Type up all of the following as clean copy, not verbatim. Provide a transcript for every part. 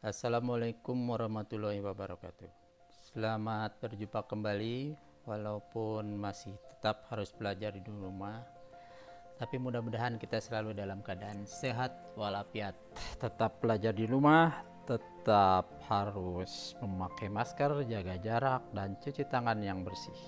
Assalamualaikum warahmatullahi wabarakatuh. Selamat berjumpa kembali, walaupun masih tetap harus belajar di rumah, tapi mudah-mudahan kita selalu dalam keadaan sehat walafiat. Tetap belajar di rumah, tetap harus memakai masker, jaga jarak, dan cuci tangan yang bersih.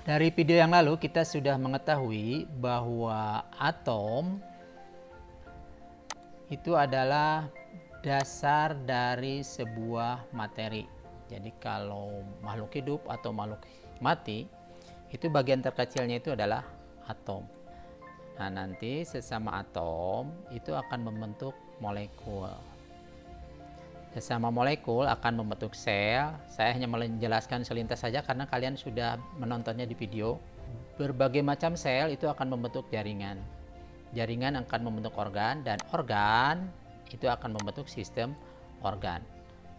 Dari video yang lalu kita sudah mengetahui bahwa atom itu adalah dasar dari sebuah materi. Jadi kalau makhluk hidup atau makhluk mati, itu bagian terkecilnya itu adalah atom. Nah, nanti sesama atom itu akan membentuk molekul. Sesama molekul akan membentuk sel. Saya hanya menjelaskan selintas saja karena kalian sudah menontonnya di video. Berbagai macam sel itu akan membentuk jaringan. Jaringan akan membentuk organ, dan organ itu akan membentuk sistem organ.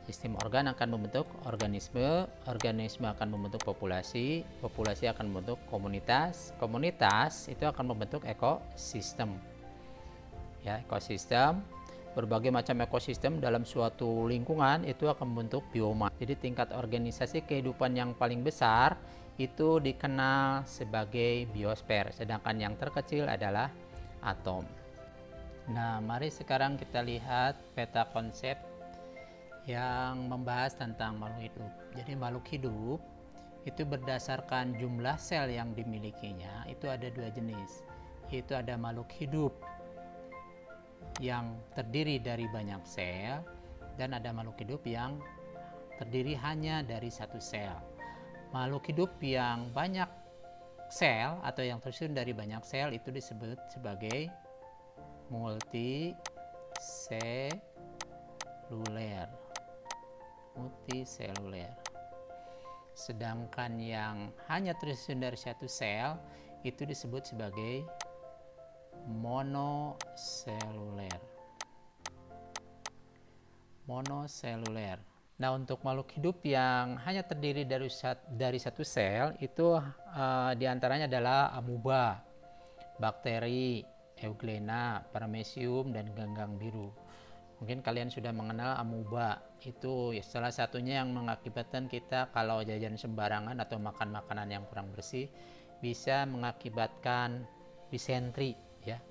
Sistem organ akan membentuk organisme, organisme akan membentuk populasi, populasi akan membentuk komunitas, komunitas itu akan membentuk ekosistem. Ya, ekosistem, berbagai macam ekosistem dalam suatu lingkungan itu akan membentuk bioma. Jadi tingkat organisasi kehidupan yang paling besar itu dikenal sebagai biosfer, sedangkan yang terkecil adalah atom. Nah, mari sekarang kita lihat peta konsep yang membahas tentang makhluk hidup. Jadi makhluk hidup itu berdasarkan jumlah sel yang dimilikinya itu ada dua jenis, yaitu ada makhluk hidup yang terdiri dari banyak sel dan ada makhluk hidup yang terdiri hanya dari satu sel. Makhluk hidup yang banyak sel atau yang tersusun dari banyak sel itu disebut sebagai multiseluler. Sedangkan yang hanya tersusun dari satu sel itu disebut sebagai monoseluler. Nah, untuk makhluk hidup yang hanya terdiri dari satu sel itu diantaranya adalah amuba, bakteri, euglena, paramecium, dan ganggang biru. Mungkin kalian sudah mengenal amuba. Itu salah satunya yang mengakibatkan kita kalau jajan sembarangan atau makan makanan yang kurang bersih bisa mengakibatkan disentri, ya.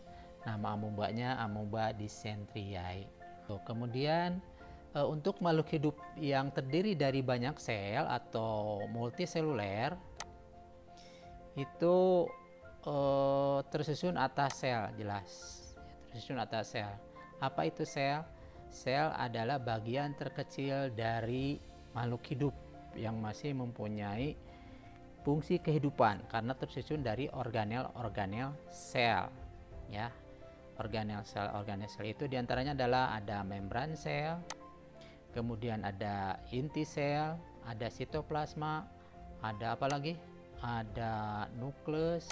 Nama amubanya amuba dysenteriae. Kemudian untuk makhluk hidup yang terdiri dari banyak sel atau multiseluler itu tersusun atas sel, jelas tersusun atas sel. Apa itu sel? Sel adalah bagian terkecil dari makhluk hidup yang masih mempunyai fungsi kehidupan karena tersusun dari organel sel, ya. Organel sel itu diantaranya adalah ada membran sel, kemudian ada inti sel, ada sitoplasma, ada apa lagi? Ada nukleus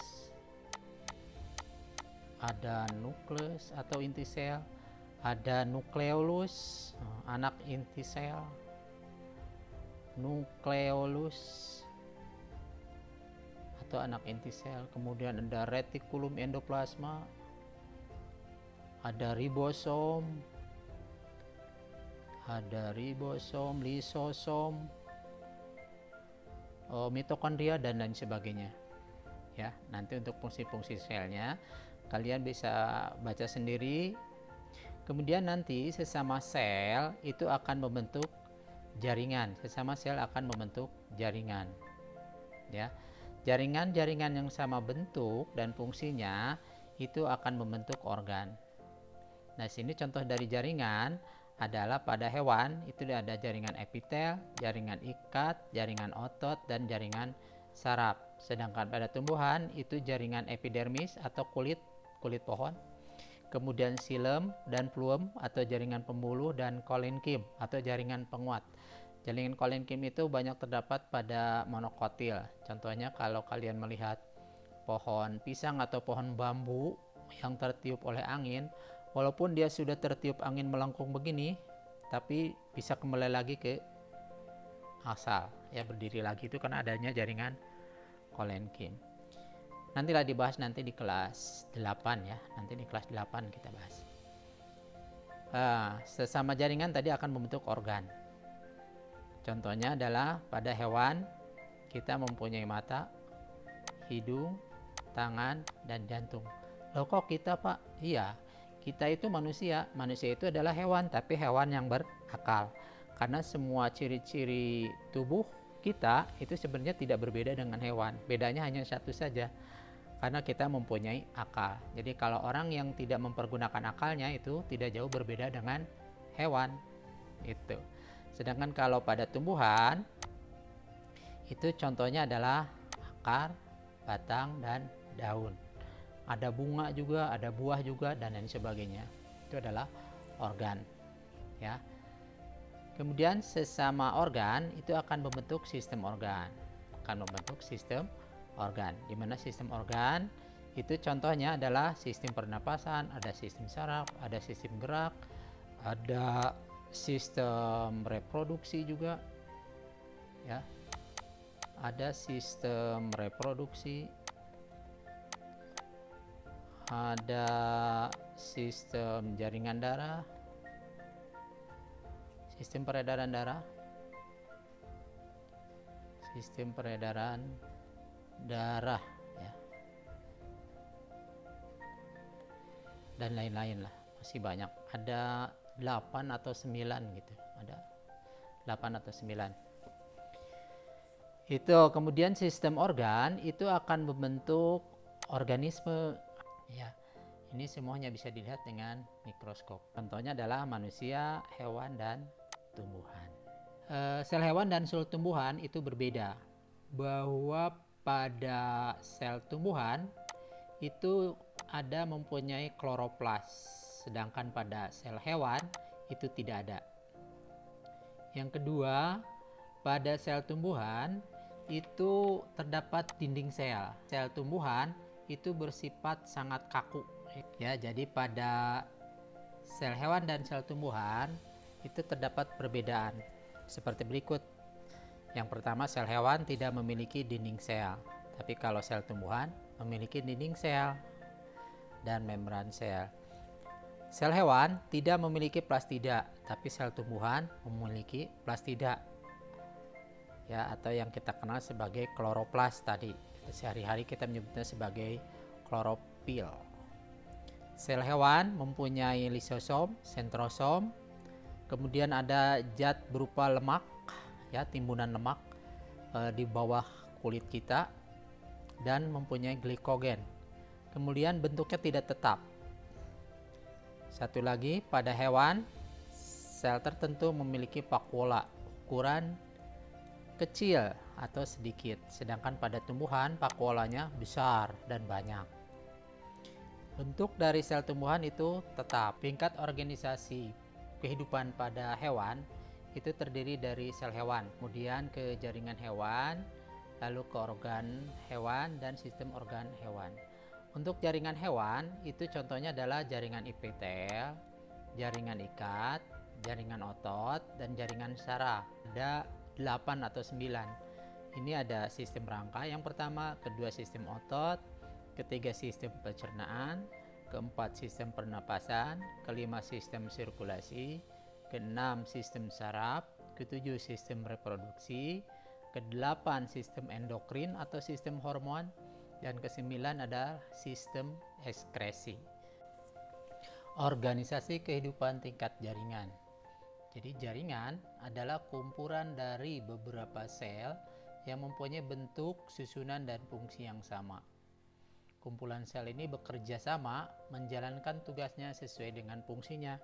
atau inti sel, ada nukleolus, anak inti sel, nukleolus atau anak inti sel. Kemudian ada retikulum endoplasma, ada ribosom, lisosom, mitokondria, dan lain sebagainya. Ya, nanti untuk fungsi-fungsi selnya kalian bisa baca sendiri. Kemudian nanti sesama sel itu akan membentuk jaringan. Sesama sel akan membentuk jaringan. Ya. Jaringan-jaringan yang sama bentuk dan fungsinya itu akan membentuk organ. Nah, sini contoh dari jaringan adalah pada hewan itu ada jaringan epitel, jaringan ikat, jaringan otot, dan jaringan saraf. Sedangkan pada tumbuhan itu jaringan epidermis atau kulit pohon, kemudian xilem dan phloem atau jaringan pembuluh, dan kolenkim atau jaringan penguat. Jaringan kolenkim itu banyak terdapat pada monokotil. Contohnya kalau kalian melihat pohon pisang atau pohon bambu yang tertiup oleh angin, walaupun dia sudah tertiup angin melengkung begini, tapi bisa kembali lagi ke asal, ya, berdiri lagi itu karena adanya jaringan kolenkim. Nantilah dibahas nanti di kelas 8, ya. Nanti di kelas 8 kita bahas. Sesama jaringan tadi akan membentuk organ. Contohnya adalah pada hewan kita mempunyai mata, hidung, tangan, dan jantung. Loh kok kita Pak? Iya, kita itu manusia. Manusia itu adalah hewan, tapi hewan yang berakal. Karena semua ciri-ciri tubuh kita itu sebenarnya tidak berbeda dengan hewan. Bedanya hanya satu saja, karena kita mempunyai akal. Jadi kalau orang yang tidak mempergunakan akalnya itu tidak jauh berbeda dengan hewan. Itu. Sedangkan kalau pada tumbuhan itu contohnya adalah akar, batang, dan daun. Ada bunga juga, ada buah juga, dan lain sebagainya. Itu adalah organ. Ya. Kemudian sesama organ itu akan membentuk sistem organ. Akan membentuk sistem organ. Di mana sistem organ itu contohnya adalah sistem pernapasan, ada sistem saraf, ada sistem gerak, ada sistem reproduksi juga. Ya. Ada sistem reproduksi, ada sistem jaringan darah, sistem peredaran darah, sistem peredaran darah, ya, dan lain-lain lah, masih banyak. Ada 8 atau 9 gitu, ada 8 atau 9. Itu kemudian sistem organ itu akan membentuk organisme. Ya, ini semuanya bisa dilihat dengan mikroskop. Contohnya adalah manusia, hewan, dan tumbuhan. Sel hewan dan sel tumbuhan itu berbeda. Bahwa pada sel tumbuhan itu ada mempunyai kloroplas, sedangkan pada sel hewan itu tidak ada. Yang kedua, pada sel tumbuhan itu terdapat dinding sel. Sel tumbuhan itu bersifat sangat kaku. Ya, jadi pada sel hewan dan sel tumbuhan itu terdapat perbedaan seperti berikut. Yang pertama, sel hewan tidak memiliki dinding sel, tapi kalau sel tumbuhan memiliki dinding sel dan membran sel. Sel hewan tidak memiliki plastida, tapi sel tumbuhan memiliki plastida. Ya, atau yang kita kenal sebagai kloroplas tadi. Sehari-hari kita menyebutnya sebagai klorofil. Sel hewan mempunyai lisosom, sentrosom, kemudian ada zat berupa lemak, ya, timbunan lemak di bawah kulit kita, dan mempunyai glikogen. Kemudian bentuknya tidak tetap. Satu lagi, pada hewan sel tertentu memiliki vakuola, ukuran kecil atau sedikit, sedangkan pada tumbuhan vakuolanya besar dan banyak. Bentuk dari sel tumbuhan itu tetap. Tingkat organisasi kehidupan pada hewan itu terdiri dari sel hewan, kemudian ke jaringan hewan, lalu ke organ hewan dan sistem organ hewan. Untuk jaringan hewan itu contohnya adalah jaringan epitel, jaringan ikat, jaringan otot, dan jaringan saraf. Ada 8 atau 9. Ini ada sistem rangka yang pertama, kedua sistem otot, ketiga sistem pencernaan, keempat sistem pernapasan, kelima sistem sirkulasi, keenam sistem saraf, ketujuh sistem reproduksi, kedelapan sistem endokrin atau sistem hormon, dan kesembilan adalah sistem ekskresi. Organisasi kehidupan tingkat jaringan. Jadi jaringan adalah kumpulan dari beberapa sel yang mempunyai bentuk, susunan, dan fungsi yang sama. Kumpulan sel ini bekerja sama menjalankan tugasnya sesuai dengan fungsinya.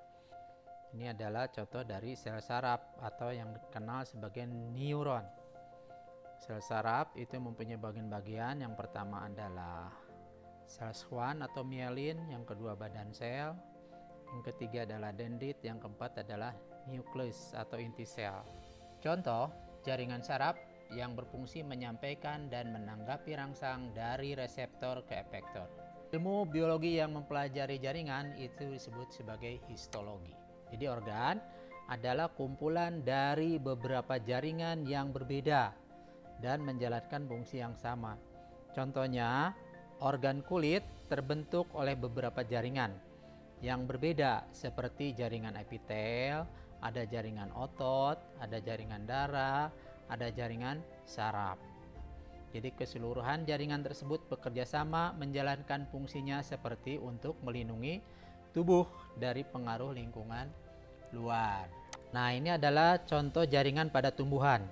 Ini adalah contoh dari sel saraf atau yang dikenal sebagai neuron. Sel saraf itu mempunyai bagian-bagian. Yang pertama adalah sel Schwann atau mielin, yang kedua badan sel, yang ketiga adalah dendrit, yang keempat adalah nukleus atau inti sel. Contoh, jaringan saraf yang berfungsi menyampaikan dan menanggapi rangsang dari reseptor ke efektor. Ilmu biologi yang mempelajari jaringan itu disebut sebagai histologi. Jadi organ adalah kumpulan dari beberapa jaringan yang berbeda dan menjalankan fungsi yang sama. Contohnya, organ kulit terbentuk oleh beberapa jaringan. yang berbeda seperti jaringan epitel, ada jaringan otot, ada jaringan darah, ada jaringan saraf. Jadi keseluruhan jaringan tersebut bekerja sama menjalankan fungsinya seperti untuk melindungi tubuh dari pengaruh lingkungan luar. Nah, ini adalah contoh jaringan pada tumbuhan.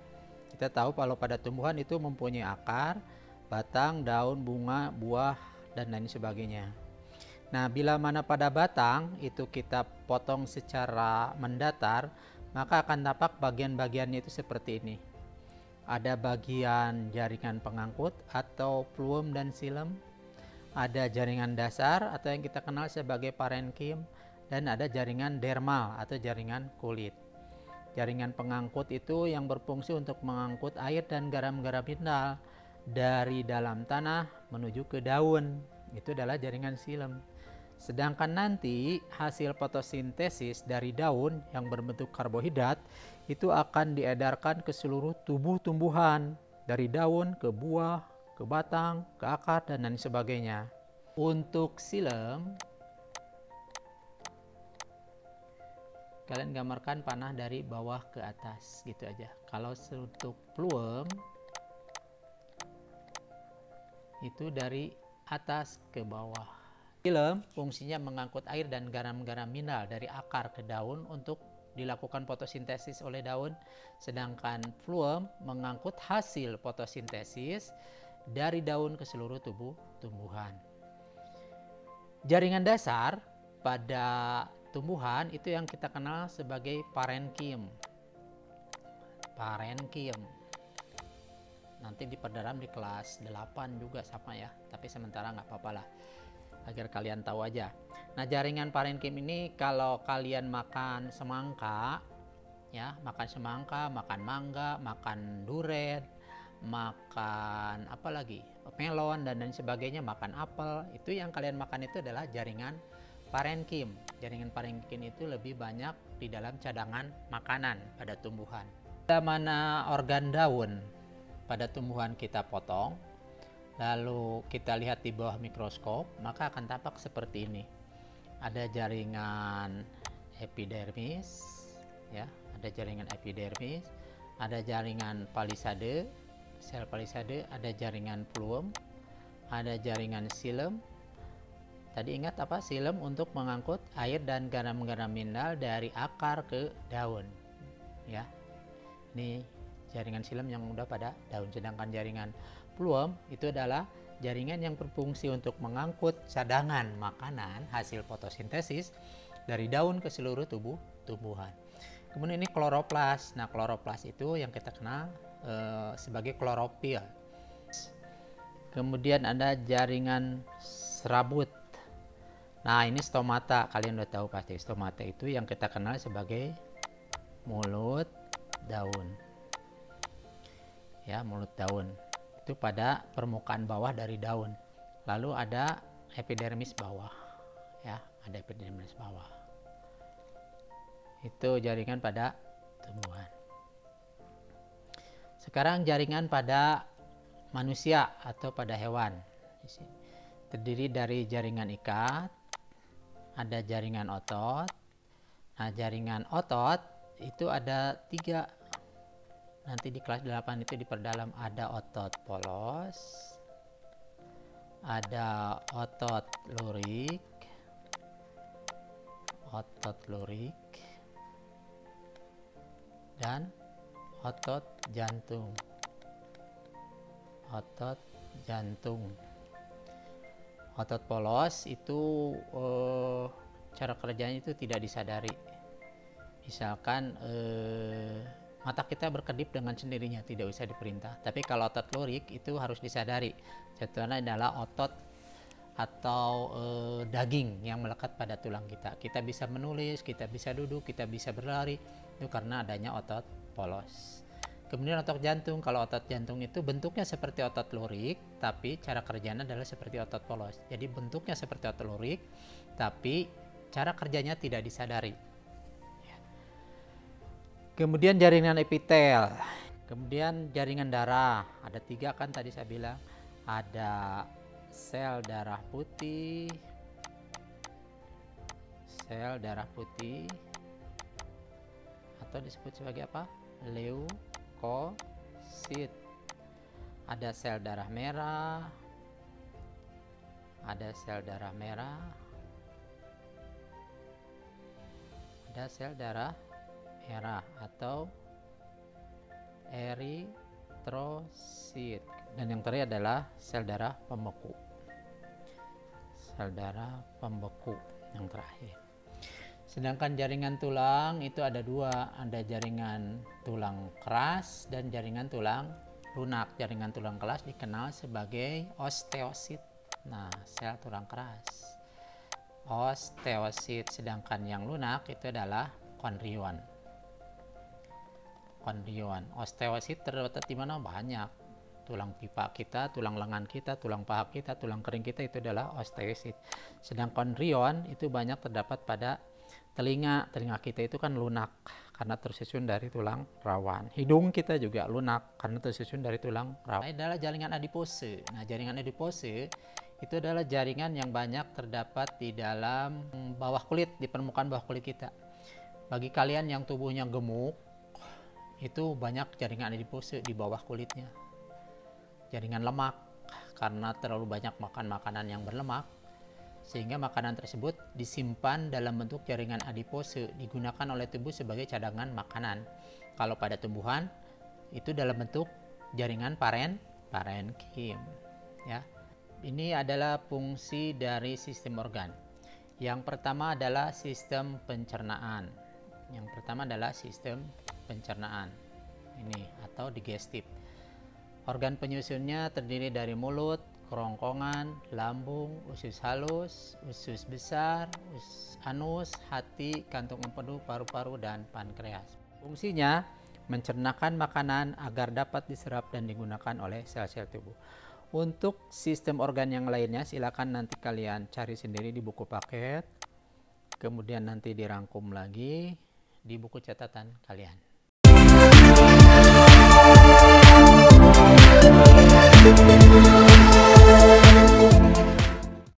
Kita tahu kalau pada tumbuhan itu mempunyai akar, batang, daun, bunga, buah, dan lain sebagainya. Nah, bila mana pada batang itu kita potong secara mendatar, maka akan tampak bagian-bagiannya itu seperti ini. Ada bagian jaringan pengangkut atau phloem dan xilem, ada jaringan dasar atau yang kita kenal sebagai parenkim, dan ada jaringan dermal atau jaringan kulit. Jaringan pengangkut itu yang berfungsi untuk mengangkut air dan garam-garam mineral dari dalam tanah menuju ke daun. Itu adalah jaringan xilem. Sedangkan nanti hasil fotosintesis dari daun yang berbentuk karbohidrat itu akan diedarkan ke seluruh tubuh tumbuhan, dari daun ke buah, ke batang, ke akar, dan lain sebagainya. Untuk xilem, kalian gambarkan panah dari bawah ke atas gitu aja. Kalau untuk phloem itu dari atas ke bawah. Xilem fungsinya mengangkut air dan garam-garam mineral dari akar ke daun untuk dilakukan fotosintesis oleh daun, sedangkan phloem mengangkut hasil fotosintesis dari daun ke seluruh tubuh tumbuhan. Jaringan dasar pada tumbuhan itu yang kita kenal sebagai parenkim. Parenkim. Nanti diperdalam di kelas 8 juga sama ya, tapi sementara nggak apa-apa lah, agar kalian tahu aja. Nah, jaringan parenkim ini kalau kalian makan semangka, ya, makan semangka, makan mangga, makan duren, makan apa lagi, melon dan lain sebagainya, makan apel, itu yang kalian makan itu adalah jaringan parenkim. Jaringan parenkim itu lebih banyak di dalam cadangan makanan pada tumbuhan. Bila mana organ daun pada tumbuhan kita potong, lalu kita lihat di bawah mikroskop, maka akan tampak seperti ini. Ada jaringan epidermis, ya, ada jaringan epidermis, ada jaringan palisade, sel palisade, ada jaringan phloem, ada jaringan xilem. Tadi ingat apa? Xilem untuk mengangkut air dan garam-garam mineral dari akar ke daun, ya. Ini jaringan xilem yang udah pada daun, sedangkan jaringan phloem itu adalah jaringan yang berfungsi untuk mengangkut cadangan makanan hasil fotosintesis dari daun ke seluruh tubuh tumbuhan. Kemudian ini kloroplas. Nah, kloroplas itu yang kita kenal sebagai klorofil. Kemudian ada jaringan serabut. Nah, ini stomata. Kalian udah tahu pasti, stomata itu yang kita kenal sebagai mulut daun. Ya, mulut daun itu pada permukaan bawah dari daun. Lalu ada epidermis bawah, ya, ada epidermis bawah. Itu jaringan pada tumbuhan. Sekarang jaringan pada manusia atau pada hewan. Terdiri dari jaringan ikat, ada jaringan otot. Nah, jaringan otot itu ada 3. Nanti di kelas 8 itu diperdalam. Ada otot polos, ada otot lurik, dan otot jantung. Otot polos itu cara kerjanya itu tidak disadari. Misalkan mata kita berkedip dengan sendirinya, tidak usah diperintah. Tapi kalau otot lurik itu harus disadari. Contohnya adalah otot atau daging yang melekat pada tulang kita. Kita bisa menulis, kita bisa duduk, kita bisa berlari, itu karena adanya otot polos. Kemudian otot jantung. Kalau otot jantung itu bentuknya seperti otot lurik, tapi cara kerjanya adalah seperti otot polos. Jadi bentuknya seperti otot lurik, tapi cara kerjanya tidak disadari. Kemudian jaringan epitel, kemudian jaringan darah. Ada 3 kan tadi saya bilang. Ada sel darah putih, sel darah putih atau disebut sebagai apa? Leukosit. Ada sel darah merah, ada sel darah merah, ada sel darah merah atau eritrosit. Dan yang terakhir adalah sel darah pembeku. Sel darah pembeku yang terakhir. Sedangkan jaringan tulang itu ada dua, ada jaringan tulang keras dan jaringan tulang lunak. Jaringan tulang keras dikenal sebagai osteosit. Nah, sel tulang keras, osteosit. Sedangkan yang lunak itu adalah kondrion. Kondrion. Osteosit terdapat di mana? Banyak. Tulang pipa kita, tulang lengan kita, tulang paha kita, tulang kering kita itu adalah osteosit. Sedang kondrion itu banyak terdapat pada telinga. Telinga kita itu kan lunak karena tersusun dari tulang rawan. Hidung kita juga lunak karena tersusun dari tulang rawan. Ini adalah jaringan adipose. Nah, jaringan adipose itu adalah jaringan yang banyak terdapat di dalam bawah kulit, di permukaan bawah kulit kita. Bagi kalian yang tubuhnya gemuk, itu banyak jaringan adipose di bawah kulitnya. Jaringan lemak karena terlalu banyak makan makanan yang berlemak, sehingga makanan tersebut disimpan dalam bentuk jaringan adipose, digunakan oleh tubuh sebagai cadangan makanan. Kalau pada tumbuhan itu dalam bentuk jaringan parenkim, ya. Ini adalah fungsi dari sistem organ. Yang pertama adalah sistem pencernaan. Ini atau digestif. Organ penyusunnya terdiri dari mulut, kerongkongan, lambung, usus halus, usus besar, anus, hati, kantung empedu, paru-paru, dan pankreas. Fungsinya mencernakan makanan agar dapat diserap dan digunakan oleh sel-sel tubuh. Untuk sistem organ yang lainnya silakan nanti kalian cari sendiri di buku paket, kemudian nanti dirangkum lagi di buku catatan kalian.